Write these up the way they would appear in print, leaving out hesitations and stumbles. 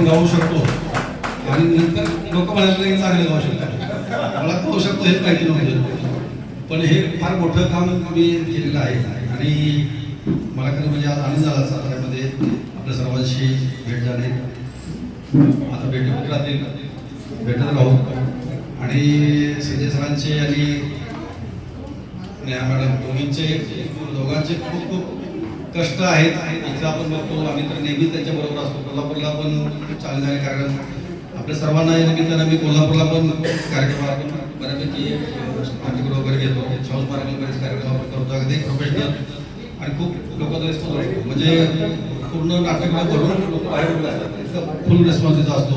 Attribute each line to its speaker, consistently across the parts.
Speaker 1: आपण गाऊ शकतो आणि नंतर लोक म्हणाले की चांगलं गाऊ शकतो. मला गाऊ शकतो हेच माहिती नव्हतं, पण हे फार मोठं काम मी केलेलं आहे आणि मला खरं म्हणजे आज आनंद झाला साताऱ्यामध्ये आपल्या सर्वांशी भेट झाली. आता भेटत राहतील, भेटत राहू. आणि संजय सरांचे आणि नेहा मॅडम दोघांचे खूप खूप कष्ट आहेत. इथं आपण बघतो, आम्ही तर नेहमीच त्यांच्याबरोबर असतो. कोल्हापूरला पण खूप चांगले झाले कार्यक्रम आपल्या सर्वांना या निमित्तानं. मी कोल्हापूरला पण कार्यक्रम बऱ्यापैकी नाट्यगृह वगैरे घेतो, शाहू स्मारकाला बरेच कार्यक्रम आपण करतो, अगदी प्रोफेशनल आणि खूप लोकांचा रिस्पॉन्स असतो. म्हणजे पूर्ण नाट्यगृह भरून लोक बाहेर उभे असतात, इतका फुल रिस्पॉन्स इथं असतो.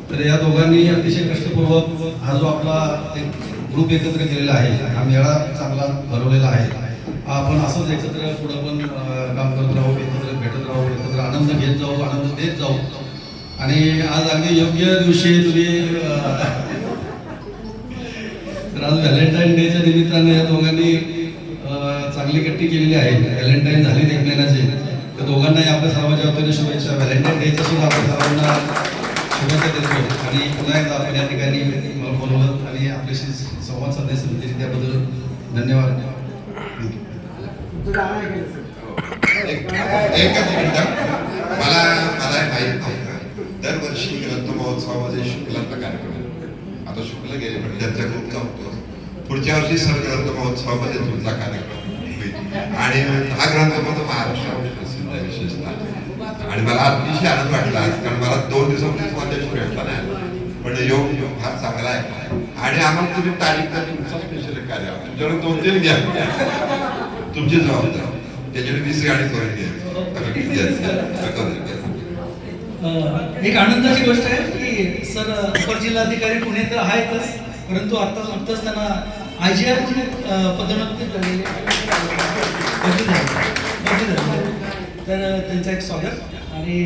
Speaker 1: तर या दोघांनी अतिशय कष्टपूर्वक हा जो आपला एक ग्रुप एकत्र केलेला आहे, हा मेळा चांगला भरवलेला आहे. आपण असंच एकत्र पुढं पण काम करत राहू, एकत्र भेटत राहू, एकत्र आनंद घेत जाऊ, आनंद देत जाऊ. आणि आज अगदी योग्य दिवशी तुम्ही तर आज व्हॅलेंटाईन डेच्या निमित्तानं या दोघांनी चांगली गट्टी केलेली आहे. व्हॅलेंटाईन झाली एक महिन्याचे, तर दोघांनाही आपल्या सर्वांच्या वतीने शुभेच्छा. व्हॅलेंटाईन डेच्या सुद्धा आपण सर्वांना शुभेच्छा देतो. आणि पुन्हा एकदा आपण या ठिकाणी मला बोलवलं आणि आपल्याशी संवाद साधायचं म्हणजे त्याबद्दल धन्यवाद.
Speaker 2: एकच मिनिट, मला माहीत नव्हतं दरवर्षी ग्रंथ महोत्सवामध्ये शुक्लांचा कार्यक्रम आहे. आता शुक्ल गेले पण त्यांचा खूप जमतो. पुढच्या वर्षी सर ग्रंथ महोत्सवामध्ये तुमचा कार्यक्रम होईल आणि हा ग्रंथ महोत्सव महाराष्ट्रामध्ये प्रसिद्ध आहे विशेषतः. आणि मला अतिशय आनंद वाटला आज, कारण मला 2 दिवसापूर्वीच माझ्याशी भेटला नाही, पण योग फार चांगला आहे. आणि आम्हाला तुम्ही तारीख तर तुमचा स्पेशल कार्य तुमच्याकडे 2-3 घ्या, तुमची जबाबदारी. त्याच्याकडे 20 गाडी करून घ्या.
Speaker 3: एक आनंदाची गोष्ट आहे की सर अपर जिल्हाधिकारी पुणे तर आहेतच, परंतु आता नुकतंच त्यांना IGR पदोन्नती झालेली तर त्यांचं एक स्वागत आणि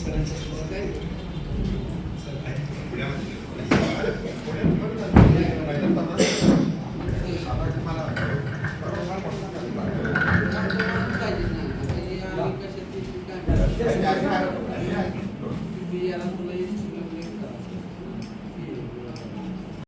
Speaker 3: सरांचं